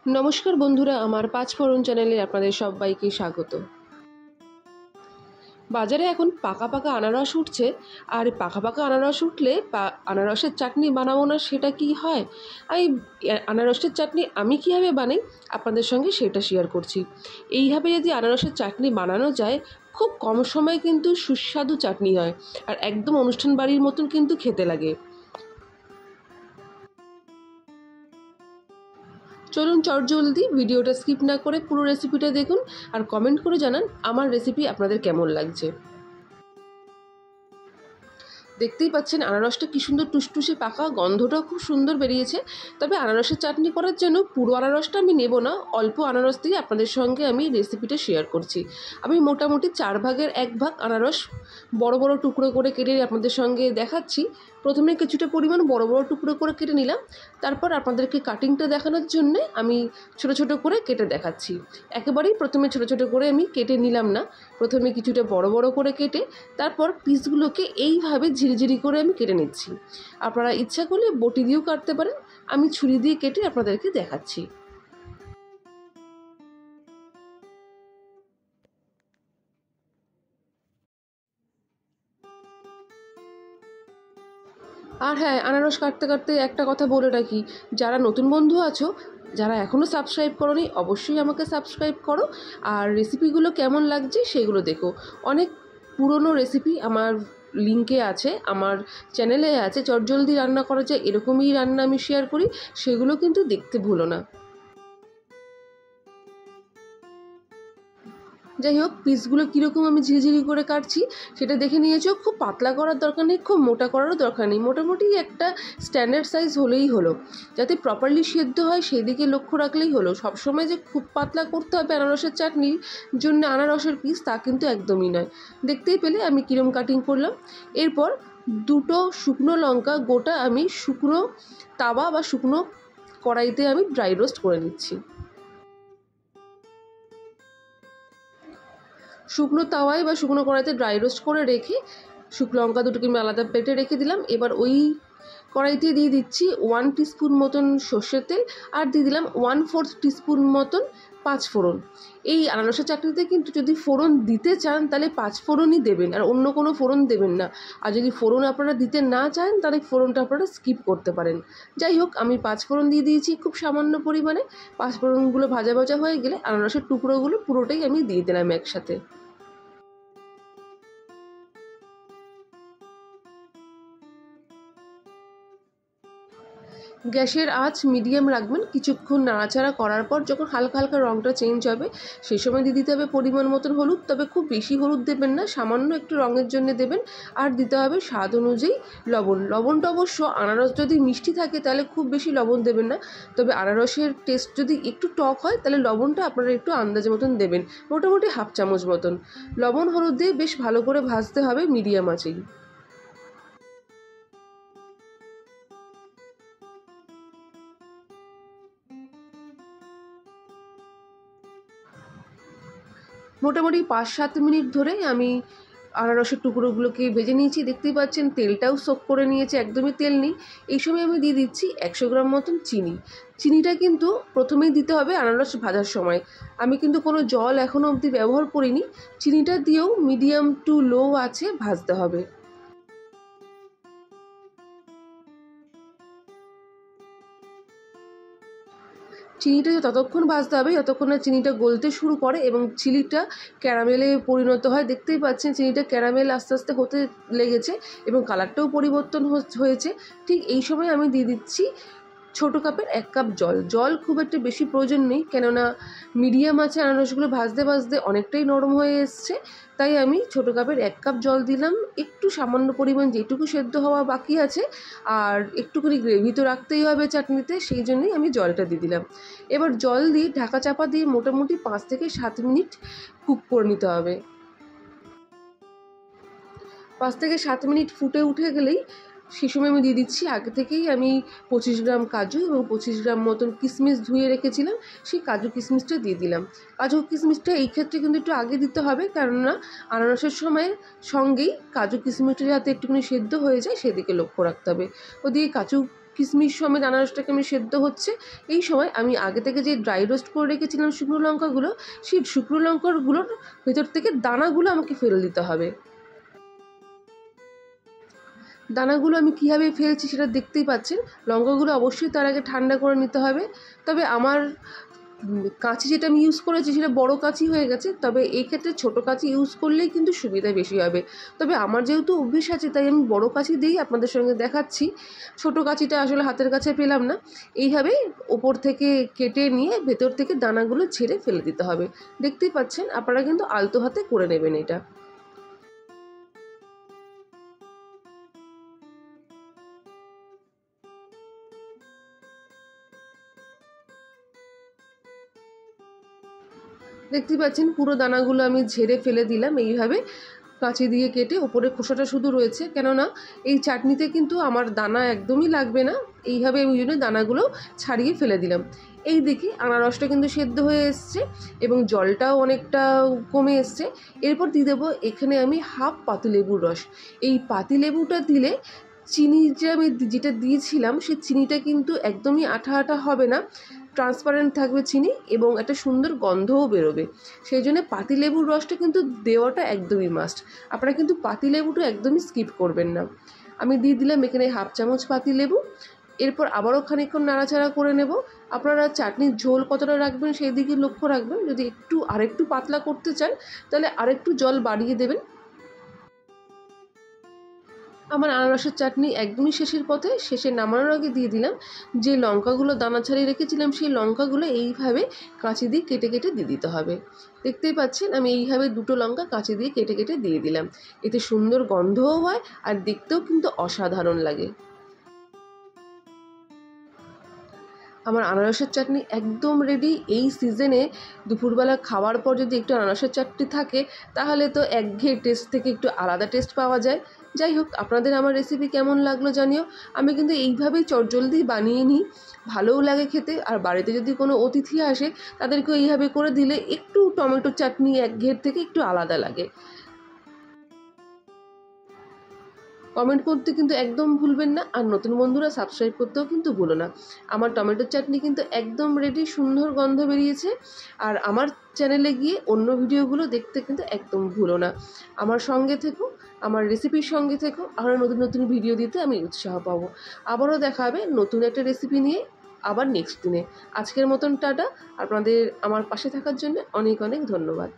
নমস্কার বন্ধুরা, আমার পাঁচফোড়ন চ্যানেলে আপনাদের সবাইকে স্বাগত। বাজারে এখন পাকা পাকা আনারস উঠছে, আর পাকা পাকা আনারস উঠলে আনারসের চাটনি বানাবো না সেটা কি হয়? এই আনারসের চাটনি আমি কীভাবে বানাই আপনাদের সঙ্গে সেটা শেয়ার করছি। এইভাবে যদি আনারসের চাটনি বানানো যায়, খুব কম সময়ে কিন্তু সুস্বাদু চাটনি হয়, আর একদম অনুষ্ঠান বাড়ির মতন কিন্তু খেতে লাগে। চলুন চটজলদি ভিডিওটা স্কিপ না করে পুরো রেসিপিটা দেখুন, আর কমেন্ট করে জানান আমার রেসিপি আপনাদের কেমন লাগছে। দেখতেই পাচ্ছেন আনারসটা কি সুন্দর টুসটুসে পাকা, গন্ধটাও খুব সুন্দর বেরিয়েছে। তবে আনারসের চাটনি করার জন্য পুরো আনারসটা আমি নেব না, অল্প আনারস দিয়ে আপনাদের সঙ্গে আমি রেসিপিটা শেয়ার করছি। আমি মোটামুটি 1/4 ভাগ আনারস বড় বড় টুকরো করে কেটে আপনাদের সঙ্গে দেখাচ্ছি। প্রথমে কিছুটা পরিমাণ বড় বড় টুকরো করে কেটে নিলাম, তারপর আপনাদেরকে কাটিংটা দেখানোর জন্যে আমি ছোট ছোট করে কেটে দেখাচ্ছি। একেবারেই প্রথমে ছোট ছোট করে আমি কেটে নিলাম না, প্রথমে কিছুটা বড় বড় করে কেটে তারপর পিসগুলোকে এইভাবে ঝিরিঝিরি করে আমি কেটে নিচ্ছি। আপনারা ইচ্ছা করলে বটি দিয়েও কাটতে পারেন, আমি ছুরি দিয়ে কেটে আপনাদেরকে দেখাচ্ছি। আর হ্যাঁ, আনারস কাটতে কাটতে একটা কথা বলে রাখি, যারা নতুন বন্ধু আছো, যারা এখনও সাবস্ক্রাইব করোনি, অবশ্যই আমাকে সাবস্ক্রাইব করো, আর রেসিপিগুলো কেমন লাগছে সেগুলো দেখো। অনেক পুরনো রেসিপি আমার লিঙ্কে আছে, আমার চ্যানেলে আছে। চটজলদি রান্না করা যায় এরকমই রান্না আমি শেয়ার করি, সেগুলো কিন্তু দেখতে ভুলো না। যাই হোক, পিসগুলো কীরকম আমি ঝিরিঝিরি করে কাটছি সেটা দেখে নিয়েছো। খুব পাতলা করার দরকার নেই, খুব মোটা করারও দরকার নেই, মোটামুটি একটা স্ট্যান্ডার্ড সাইজ হলেই হলো। যাতে প্রপারলি সেদ্ধ হয় সেই দিকে লক্ষ্য রাখলেই হলো। সবসময় যে খুব পাতলা করতে হবে আনারসের চাটনির জন্য আনারসের পিস, তা কিন্তু একদমই নয়। দেখতেই পেলে আমি কিরম কাটিং করলাম। এরপর দুটো শুকনো লঙ্কা গোটা আমি শুকনো তাওয়া বা শুকনো কড়াইতে আমি ড্রাই রোস্ট করে নিচ্ছি। শুকনো তাওয়ায় বা শুকনো কড়াইতে ড্রাই রোস্ট করে রেখে শুকনো লঙ্কা দুটোকে আমি আলাদা প্লেটে রেখে দিলাম। এবার ওই কড়াইতে দিয়ে দিচ্ছি 1 টিস্পুন মতন সর্ষের তেল, আর দিয়ে দিলাম 1/4 টিস্পুন মতন পাঁচফোড়ন। এই আনারসের চাটনিতে কিন্তু যদি ফোড়ন দিতে চান তাহলে পাঁচফোড়নই দেবেন, আর অন্য কোনো ফোড়ন দেবেন না। আর যদি ফোড়ন আপনারা দিতে না চান তাহলে ফোড়নটা আপনারা স্কিপ করতে পারেন। যাই হোক, আমি পাঁচফোড়ন দিয়ে দিয়েছি খুব সামান্য পরিমাণে। পাঁচফোড়নগুলো ভাজা ভাজা হয়ে গেলে আনারসের টুকরোগুলো পুরোটাই আমি দিয়ে দিলাম একসাথে। গ্যাসের আঁচ মিডিয়াম রাখবেন। কিছুক্ষণ নাড়াচাড়া করার পর যখন হালকা হালকা রঙটা চেঞ্জ হবে সেই সময় দিয়ে দিতে হবে পরিমাণ মতন হলুদ। তবে খুব বেশি হলুদ দেবেন না, সামান্য একটু রঙের জন্য দেবেন। আর দিতে হবে স্বাদ অনুযায়ী লবণ। লবণটা অবশ্য আনারস যদি মিষ্টি থাকে তাহলে খুব বেশি লবণ দেবেন না, তবে আনারসের টেস্ট যদি একটু টক হয় তাহলে লবণটা আপনারা একটু আন্দাজ মতন দেবেন, মোটামুটি 1/2 চামচ মতন। লবণ হলুদ দিয়ে বেশ ভালো করে ভাজতে হবে মিডিয়াম আঁচেই। মোটামুটি 5-7 মিনিট ধরে আমি আনারসের টুকরোগুলোকে ভেজে নিয়েছি। দেখতেই পাচ্ছেন তেলটাও সোক করে নিয়েছে, একদমই তেল নেই। এই সময় আমি দিয়ে দিচ্ছি 100 গ্রাম মতন চিনি। চিনিটা কিন্তু প্রথমেই দিতে হবে আনারস ভাজার সময়। আমি কিন্তু কোনো জল এখনও অবধি ব্যবহার করিনি। চিনিটা দিয়েও মিডিয়াম টু লো আছে ভাজতে হবে। চিনিটা ততক্ষণ ভাজতে হবে যতক্ষণ না চিনিটা গলতে শুরু করে এবং চিনিটা ক্যারামেলে পরিণত হয়। দেখতেই পাচ্ছেন চিনিটা ক্যারামেল আস্তে আস্তে হতে লেগেছে এবং কালারটাও পরিবর্তন হয়েছে। ঠিক এই সময় আমি দিয়ে দিচ্ছি ছোটো কাপের 1 কাপ জল। জল খুব একটা বেশি প্রয়োজন নেই, কেননা মিডিয়াম আছে আনারসগুলো ভাজতে ভাজতে অনেকটাই নরম হয়ে এসছে। তাই আমি ছোটো কাপের 1 কাপ জল দিলাম। একটু সামান্য পরিমাণ যেটুকু সেদ্ধ হওয়া বাকি আছে, আর একটুখানি গ্রেভি তো রাখতেই হবে চাটনিতে, সেই জন্যই আমি জলটা দিয়ে দিলাম। এবার জল দিয়ে ঢাকা চাপা দিয়ে মোটামুটি 5 থেকে 7 মিনিট কুক করে নিতে হবে। 5 থেকে 7 মিনিট ফুটে উঠে গেলেই সেই সময় আমি দিয়ে দিচ্ছি আগে থেকেই আমি 25 গ্রাম কাজু এবং 25 গ্রাম মতন কিশমিশ ধুয়ে রেখেছিলাম, সেই কাজু কিশমিশটা দিয়ে দিলাম। কাজু কিশমিশটা এই ক্ষেত্রে কিন্তু একটু আগে দিতে হবে, কেননা আনারসের সময় সঙ্গেই কাজু কিশমিশটা যাতে একটুখানি সেদ্ধ হয়ে যায় সেদিকে লক্ষ্য রাখতে হবে। ওদিকে কিশমিশ সমেত আনারসটাকে আমি সেদ্ধ হচ্ছে। এই সময় আমি আগে থেকে যে ড্রাই রোস্ট করে রেখেছিলাম শুকনো লঙ্কাগুলো, সেই শুকনো লঙ্কাগুলোর ভেতর থেকে দানাগুলো আমাকে ফেলে দিতে হবে। দানাগুলো আমি কীভাবে ফেলছি সেটা দেখতেই পাচ্ছেন। লঙ্কাগুলো অবশ্যই তার আগে ঠান্ডা করে নিতে হবে। তবে আমার কাঁচি যেটা আমি ইউজ করেছি সেটা বড় কাঁচি হয়ে গেছে, তবে এই ক্ষেত্রে ছোটো কাঁচি ইউজ করলেই কিন্তু সুবিধা বেশি হবে। তবে আমার যেহেতু অভ্যেস আছে তাই আমি বড় কাঁচি দিয়েই আপনাদের সঙ্গে দেখাচ্ছি। ছোটো কাঁচিটা আসলে হাতের কাছে পেলাম না। এইভাবে ওপর থেকে কেটে নিয়ে ভেতর থেকে দানাগুলো ছেড়ে ফেলে দিতে হবে। দেখতেই পাচ্ছেন, আপনারা কিন্তু আলতো হাতে করে নেবেন এটা। দেখতেই পাচ্ছেন পুরো দানাগুলো আমি ঝেড়ে ফেলে দিলাম। এইভাবে কাঁচি দিয়ে কেটে ওপরে খোসাটা শুধু রয়েছে, কেননা এই চাটনিতে কিন্তু আমার দানা একদমই লাগবে না। এইভাবে আমি ওই জন্য দানাগুলো ছাড়িয়ে ফেলে দিলাম। এই দেখি আনারসটা কিন্তু সেদ্ধ হয়ে এসছে এবং জলটাও অনেকটা কমে এসছে। এরপর দিয়ে দেবো এখানে আমি হাফ পাতিলেবুর রস। এই পাতিলেবুটা দিলে চিনি যে আমি যেটা দিয়েছিলাম সেই চিনিটা কিন্তু একদমই আঠা আঠা হবে না, ট্রান্সপারেন্ট থাকবে চিনি এবং একটা সুন্দর গন্ধও বেরোবে। সেই জন্য পাতিলেবুর রসটা কিন্তু দেওয়াটা একদমই মাস্ট। আপনারা কিন্তু পাতিলেবুটা একদমই স্কিপ করবেন না। আমি দিয়ে দিলাম এখানে হাফ চামচ পাতিলেবু। এরপর আবারও খানিকক্ষণ নাড়াচাড়া করে নেব। আপনারা চাটনির ঝোল কতটা রাখবেন সেই দিকে লক্ষ্য রাখবেন। যদি আরেকটু পাতলা করতে চান তাহলে আরেকটু জল বাড়িয়ে দেবেন। আমার আনারসের চাটনি একদমই শেষের পথে। শেষে নামানোর আগে দিয়ে দিলাম যে লঙ্কাগুলো দানা ছাড়িয়ে রেখেছিলাম, সেই লঙ্কাগুলো এইভাবে কাঁচি দিয়ে কেটে কেটে দিয়ে দিতে হবে। দেখতেই পাচ্ছেন আমি এইভাবে দুটো লঙ্কা কাঁচি দিয়ে কেটে কেটে দিয়ে দিলাম। এতে সুন্দর গন্ধও হয় আর দেখতেও কিন্তু অসাধারণ লাগে। আমার আনারসের চাটনি একদম রেডি। এই সিজনে দুপুরবেলা খাওয়ার পর যদি একটু আনারসের চাটনি থাকে তাহলে তো একঘেয়ে টেস্ট থেকে একটু আলাদা টেস্ট পাওয়া যায়। যাই হোক, আপনাদের আমার রেসিপি কেমন লাগলো জানিও। আমি কিন্তু এইভাবেই চটজলদি বানিয়ে নিই, ভালোও লাগে খেতে। আর বাড়িতে যদি কোনো অতিথি আসে তাদেরকেও এইভাবে করে দিলে একটু টমেটো চাটনি একঘেয়ের থেকে একটু আলাদা লাগে। কমেন্ট করতে কিন্তু একদম ভুলবেন না, আর নতুন বন্ধুরা সাবস্ক্রাইব করতেও কিন্তু ভুলো না। আমার টমেটোর চাটনি কিন্তু একদম রেডি, সুন্দর গন্ধ বেরিয়েছে। আর আমার চ্যানেলে গিয়ে অন্য ভিডিওগুলো দেখতে কিন্তু একদম ভুলো না। আমার সঙ্গে থেকো, আমার রেসিপির সঙ্গে থেকো, আরও নতুন নতুন ভিডিও দিতে আমি উৎসাহ পাবো। আবারও দেখা হবে নতুন একটা রেসিপি নিয়ে আবার নেক্সট দিনে। আজকের মতন টাটা। আপনাদের আমার পাশে থাকার জন্য অনেক অনেক ধন্যবাদ।